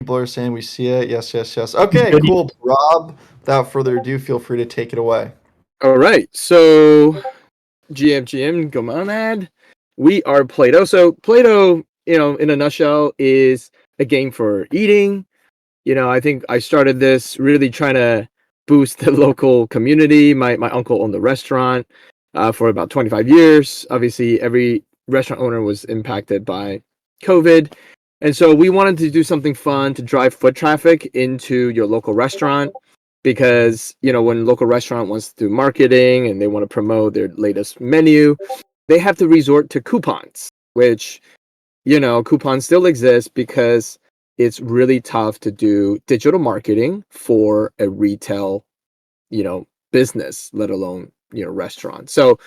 people are saying we see it. Yes, yes, yes. Okay, cool. Rob, without further ado, feel free to take it away. All right. So GM Gomonad, we are Plato. So Plato, in a nutshell, is a game for eating. I think I started this really trying to boost the local community. My uncle owned a restaurant for about 25 years. Obviously, every restaurant owner was impacted by COVID. And so we wanted to do something fun to drive foot traffic into your local restaurant because, when local restaurant wants to do marketing and they want to promote their latest menu, they have to resort to coupons, which, coupons still exist because it's really tough to do digital marketing for a retail, business, let alone, restaurant. So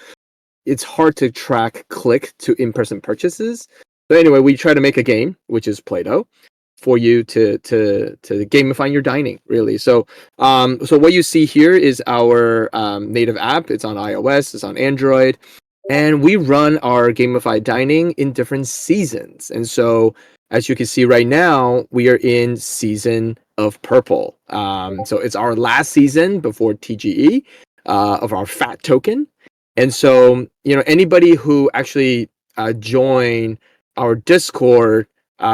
it's hard to track click to in-person purchases. But anyway, we try to make a game, which is Play-Doh, for you to gamify your dining, really. So so what you see here is our native app. It's on iOS, it's on Android, and we run our gamified dining in different seasons. And so as you can see right now, we are in season of purple. So it's our last season before TGE of our fat token. And so, anybody who actually join our Discord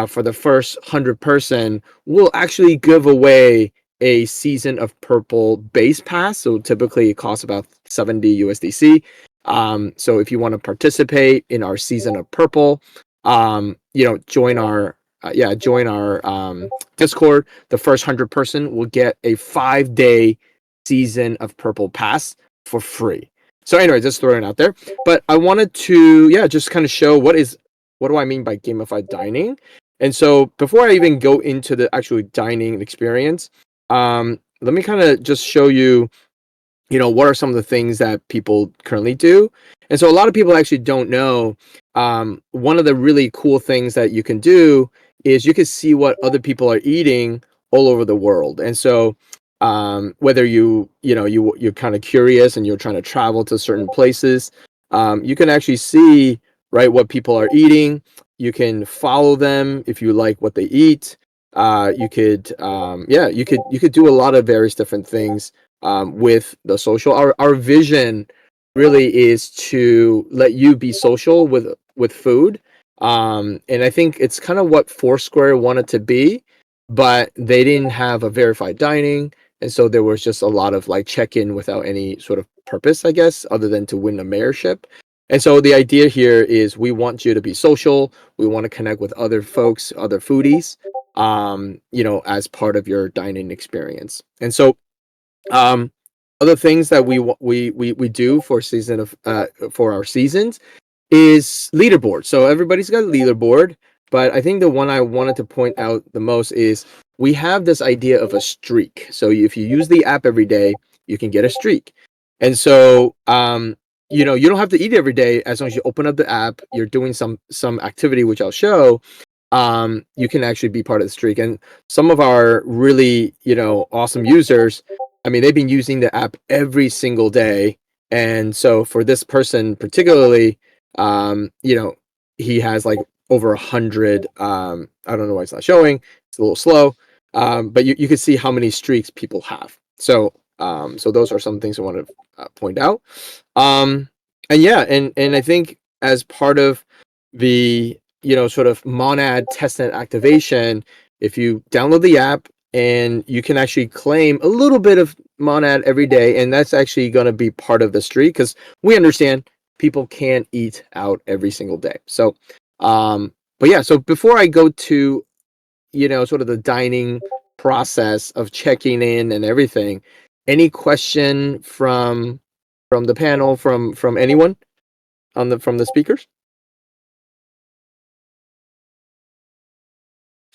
for the first 100 person will actually give away a season of purple base pass. So typically it costs about 70 USDC. So if you want to participate in our season of purple, join our Discord. The first 100 person will get a 5-day season of purple pass for free. So anyway, just throwing it out there. But I wanted to, just kind of show what do I mean by gamified dining. And so before I even go into the actual dining experience, let me kind of just show you, what are some of the things that people currently do. And so a lot of people actually don't know. One of the really cool things that you can do is you can see what other people are eating all over the world. And so whether you're kind of curious and you're trying to travel to certain places, you can actually see, right, what people are eating. You can follow them if you like what they eat. You could do a lot of various different things with the social. Our vision really is to let you be social with food. And I think it's kind of what Foursquare wanted to be, but they didn't have a verified dining. And so there was just a lot of like check-in without any sort of purpose, I guess, other than to win a mayorship. And so the idea here is we want you to be social. We want to connect with other folks, other foodies, as part of your dining experience. And so other things that we do for for our seasons is leaderboard. So everybody's got a leaderboard, but I think the one I wanted to point out the most is we have this idea of a streak. So if you use the app every day, you can get a streak. And so you don't have to eat every day. As long as you open up the app, you're doing some activity, which I'll show. You can actually be part of the streak. And some of our really awesome users, I mean, they've been using the app every single day. And so for this person particularly, he has like over 100. I don't know why it's not showing. It's a little slow. But you can see how many streaks people have. So those are some things I want to point out. And I think as part of the sort of monad testnet activation, if you download the app and you can actually claim a little bit of monad every day, and that's actually going to be part of the streak because we understand people can't eat out every single day. So so before I go to sort of the dining process of checking in and everything, any question from the panel, from anyone from the speakers?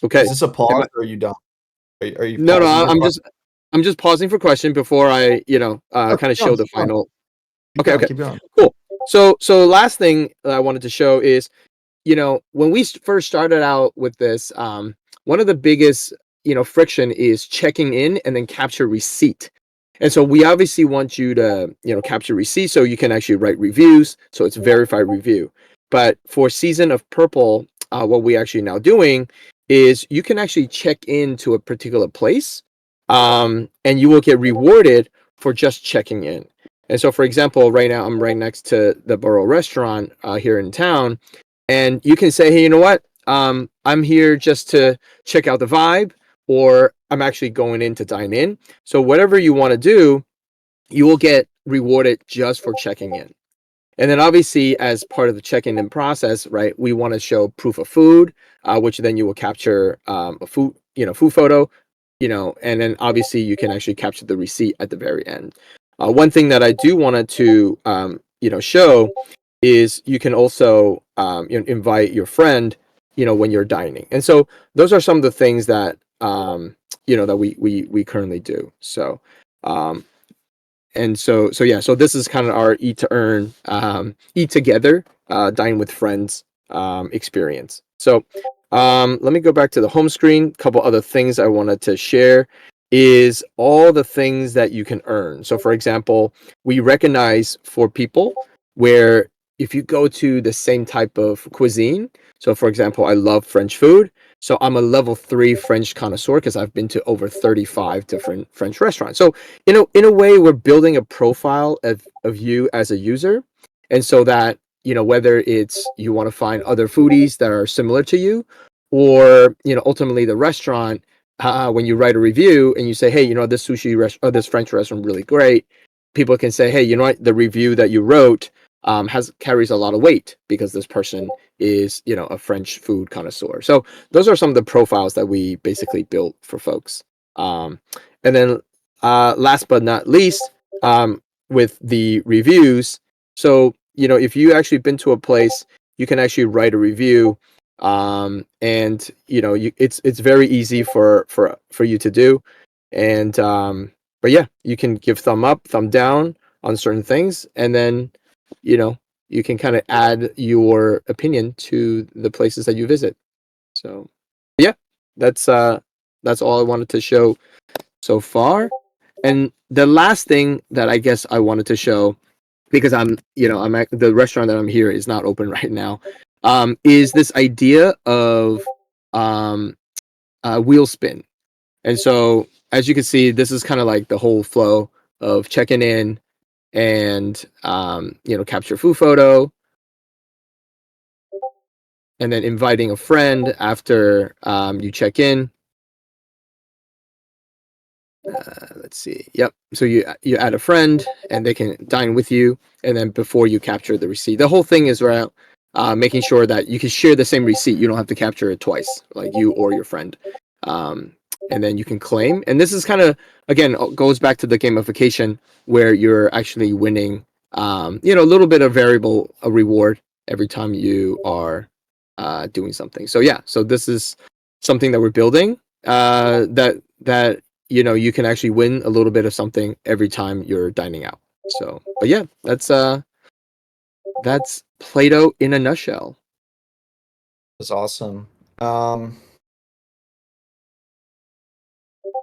Okay. Is this a pause or are you done? Are you No, I'm just pausing for question before I kind of show the final. Okay. Keep going. Cool. So last thing that I wanted to show is, when we first started out with this, one of the biggest friction is checking in and then capture receipt. And so we obviously want you to capture receipt so you can actually write reviews, so it's verified review. But for season of purple, what we actually now doing is you can actually check into a particular place, and you will get rewarded for just checking in. And so, for example, right now I'm right next to the Borough Restaurant here in town, and you can say, hey, you know what? I'm here just to check out the vibe, or I'm actually going in to dine in. So whatever you want to do, you will get rewarded just for checking in. And then obviously, as part of the checking in process, right, we want to show proof of food, which then you will capture a food photo, and then obviously you can actually capture the receipt at the very end. One thing that I do wanted to, show is you can also, invite your friend, when you're dining. And so those are some of the things that, that we currently do. So, um, and so yeah, so this is kind of our eat to earn, eat together, dine with friends experience. So let me go back to the home screen. A couple other things I wanted to share is all the things that you can earn. So for example, we recognize for people where if you go to the same type of cuisine, so for example, I love French food, so I'm a level 3 French connoisseur because I've been to over 35 different French restaurants. So in a way, we're building a profile of you as a user. And so that, whether it's you want to find other foodies that are similar to you, or, ultimately the restaurant, when you write a review and you say, hey, this this French restaurant really great, people can say, hey, you know what, the review that you wrote carries a lot of weight because this person is, a French food connoisseur. So those are some of the profiles that we basically built for folks. And then last but not least, with the reviews. So, if you actually been to a place, you can actually write a review. And it's very easy for you to do. And but yeah, you can give thumb up, thumb down on certain things, and then you can kind of add your opinion to the places that you visit. So yeah, that's all I wanted to show so far. And the last thing that I guess I wanted to show, because I'm at the restaurant that I'm here is not open right now, is this idea of wheel spin. And so as you can see, this is kind of like the whole flow of checking in and capture food photo, and then inviting a friend after you check in. Let's see. Yep. So you add a friend, and they can dine with you, and then before you capture the receipt, the whole thing is around making sure that you can share the same receipt. You don't have to capture it twice, like you or your friend. And then you can claim. And this is kind of, again, goes back to the gamification where you're actually winning, a little bit of variable reward every time you are doing something. So yeah, so this is something that we're building that you can actually win a little bit of something every time you're dining out. So, but yeah, that's Plato in a nutshell. That's awesome.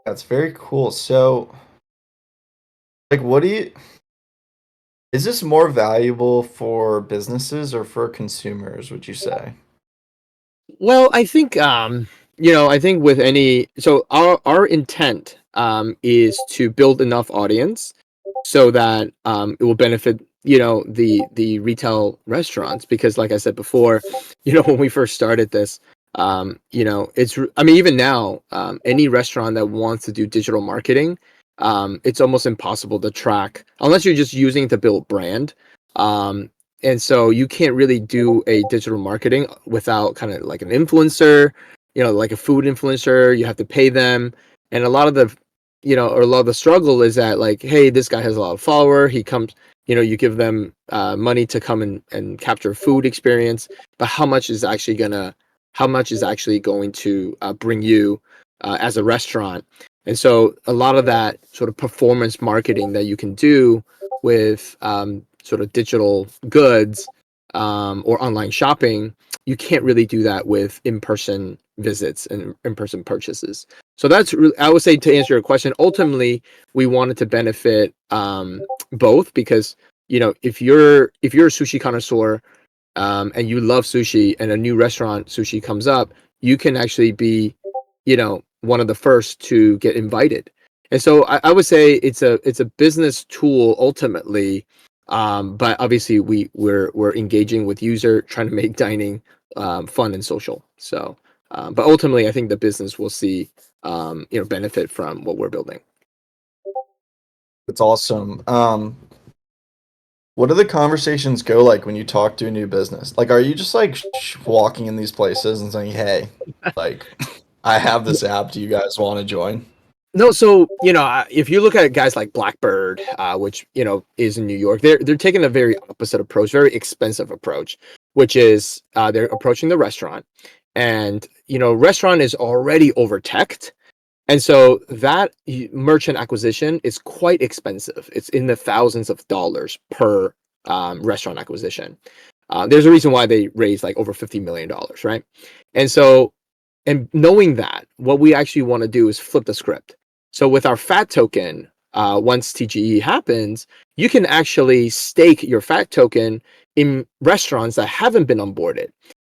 That's very cool. So, like, is this more valuable for businesses or for consumers, would you say? Well, I think I think with any, so our intent is to build enough audience so that it will benefit the retail restaurants, because like I said before, when we first started this, I mean, even now, any restaurant that wants to do digital marketing, it's almost impossible to track unless you're just using it to build brand. um, and so you can't really do a digital marketing without kind of like an influencer, like a food influencer. You have to pay them, and a lot of the or a lot of the struggle is that, like, hey, this guy has a lot of follower, he comes, you give them money to come and capture food experience, but how much is actually going to bring you as a restaurant. And so a lot of that sort of performance marketing that you can do with sort of digital goods, or online shopping, you can't really do that with in-person visits and in-person purchases. So that's really, I would say, to answer your question, ultimately we wanted to benefit both, because if you're a sushi connoisseur, and you love sushi, and a new restaurant sushi comes up, you can actually be, one of the first to get invited. And so I would say it's a business tool ultimately, but obviously we're engaging with user, trying to make dining fun and social. So, but ultimately, I think the business will see benefit from what we're building. It's awesome. What do the conversations go like when you talk to a new business? Like, are you just like walking in these places and saying, "Hey, like, I have this app. Do you guys want to join?" No, so if you look at guys like Blackbird, which is in New York, they're taking a very opposite approach, very expensive approach, which is they're approaching the restaurant, and restaurant is already over teched, and so that merchant acquisition is quite expensive. It's in the thousands of dollars per restaurant acquisition. There's a reason why they raised like over $50 million, right? And so, and knowing that, what we actually want to do is flip the script. So with our fat token, once TGE happens, you can actually stake your fat token in restaurants that haven't been onboarded.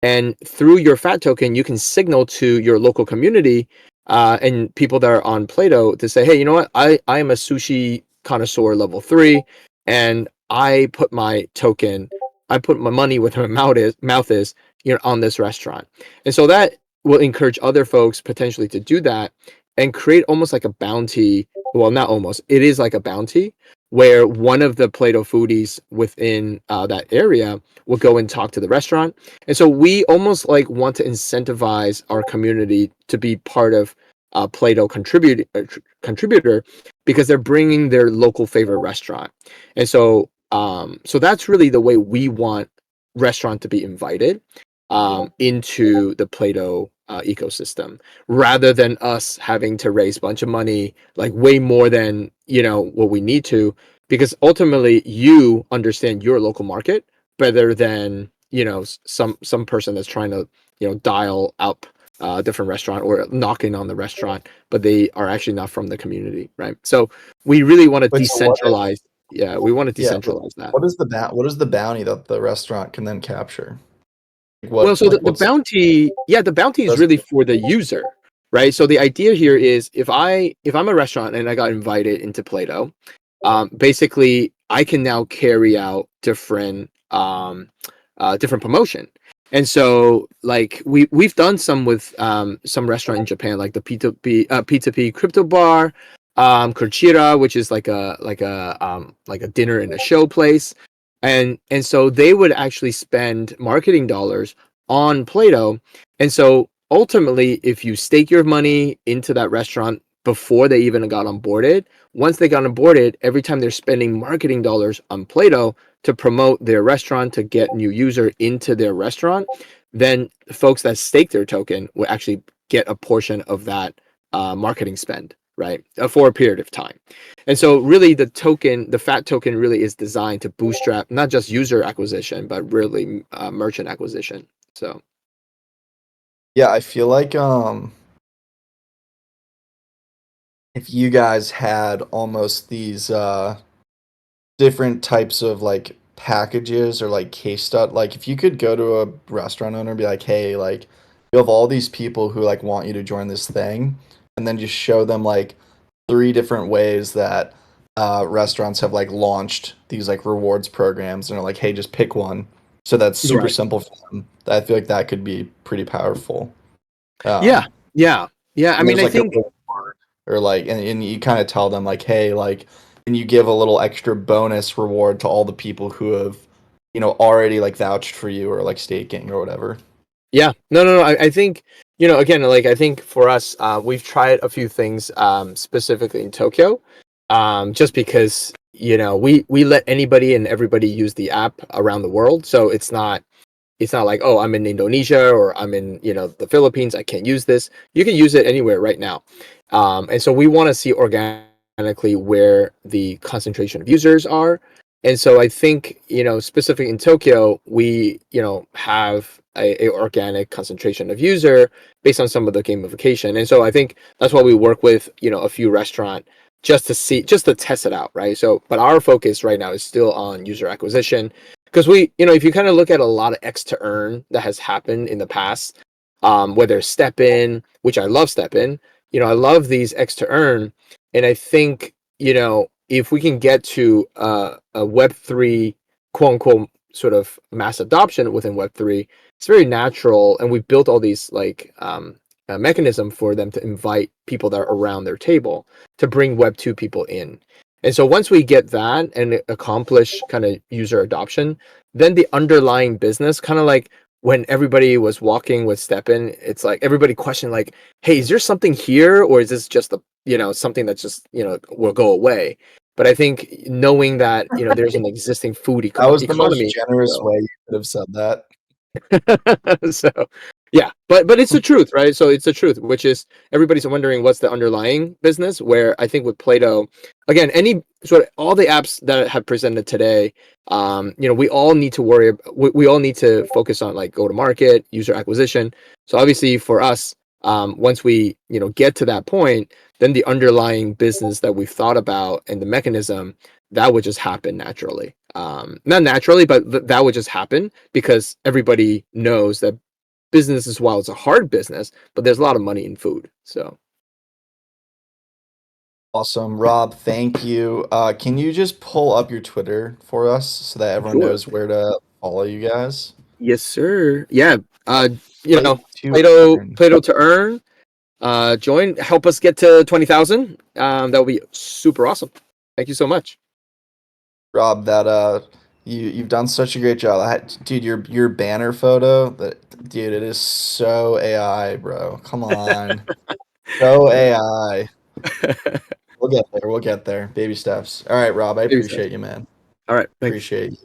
And through your fat token, you can signal to your local community and people that are on Plato to say, hey, you know what? I am a sushi connoisseur level 3, and I put my money where my mouth is, on this restaurant. And so that will encourage other folks potentially to do that and create almost like a bounty. Well, not almost, it is like a bounty where one of the Plato foodies within that area will go and talk to the restaurant. And so we almost like want to incentivize our community to be part of Plato contributor because they're bringing their local favorite restaurant. And so so that's really the way we want restaurant to be invited into the Plato ecosystem, rather than us having to raise a bunch of money, like way more than what we need to, because ultimately you understand your local market better than some person that's trying to dial up a different restaurant or knocking on the restaurant, but they are actually not from the community, right? So we really want to Wait, so what is, decentralize. Yeah, we want to yeah, but decentralize that. what is the bounty that the restaurant can then capture? Well, so the What's bounty, yeah, the bounty is does really for the user, right? So the idea here is if I'm a restaurant and I got invited into Plato, basically I can now carry out different promotion. And so like we've done some with some restaurant in Japan, like the P2P crypto bar, Kurchira, which is like a dinner and a show place. And so they would actually spend marketing dollars on Plato. And so ultimately, if you stake your money into that restaurant before they even got onboarded, once they got onboarded, every time they're spending marketing dollars on Plato to promote their restaurant, to get new user into their restaurant, then folks that stake their token will actually get a portion of that marketing spend, right, for a period of time. And so really the fat token really is designed to bootstrap not just user acquisition, but really merchant acquisition. So Yeah, I feel like if you guys had almost these different types of like packages or like case stud, like if you could go to a restaurant owner and be like, hey, like you have all these people who like want you to join this thing, and then just show them like three different ways that restaurants have like launched these like rewards programs and are like, hey, just pick one. So that's super right. simple for them. I feel like that could be pretty powerful. Yeah. Um, Yeah. Yeah. I and mean, there's I like a think reward or like and you kind of tell them like, hey, like and you give a little extra bonus reward to all the people who have, already like vouched for you or like staking or whatever. yeah. No. I think, again, like I think for us, we've tried a few things specifically in Tokyo. Just because, we let anybody and everybody use the app around the world. So it's not like, oh, I'm in Indonesia or I'm in, the Philippines, I can't use this. You can use it anywhere right now. And so we want to see organically where the concentration of users are. And so I think, specifically in Tokyo, we, have a organic concentration of user based on some of the gamification. And so I think that's why we work with, a few restaurant just to test it out, right? So, but our focus right now is still on user acquisition, because if you kind of look at a lot of X to earn that has happened in the past, whether Step In, which I love Step In, I love these X to Earn. And I think, if we can get to a Web3 quote unquote sort of mass adoption within Web3, it's very natural. And we built all these like a mechanism for them to invite people that are around their table to bring Web2 people in. And so once we get that and accomplish kind of user adoption, then the underlying business, kind of like when everybody was walking with Steppen, it's like everybody questioned like, hey, is there something here, or is this just something that's just will go away? But I think knowing that there's an existing food That was the most economy, generous so way you could have said that. so yeah, but it's the truth, right? So it's the truth, which is everybody's wondering what's the underlying business. Where I think with Plato, again, any sort of all the apps that have presented today, we all need to we all need to focus on like go to market, user acquisition. So obviously for us, once we get to that point, then the underlying business that we've thought about and the mechanism that would just happen naturally. Not naturally, but that would just happen because everybody knows that business is, while it's a hard business, but there's a lot of money in food. So Awesome. Rob, thank you. Can you just pull up your Twitter for us so that everyone sure. knows where to follow you guys? Yes, sir. Yeah. Uh, you Play know, to Plato earn. Plato to earn. Join, help us get to 20,000. That would be super awesome. Thank you so much. Rob, that you've done such a great job. Dude, your banner photo, dude, it is so AI, bro. Come on. So Yeah. AI. We'll get there. We'll get there. Baby steps. All right, Rob, I Maybe so. appreciate you, man. All right. Thanks. Appreciate you.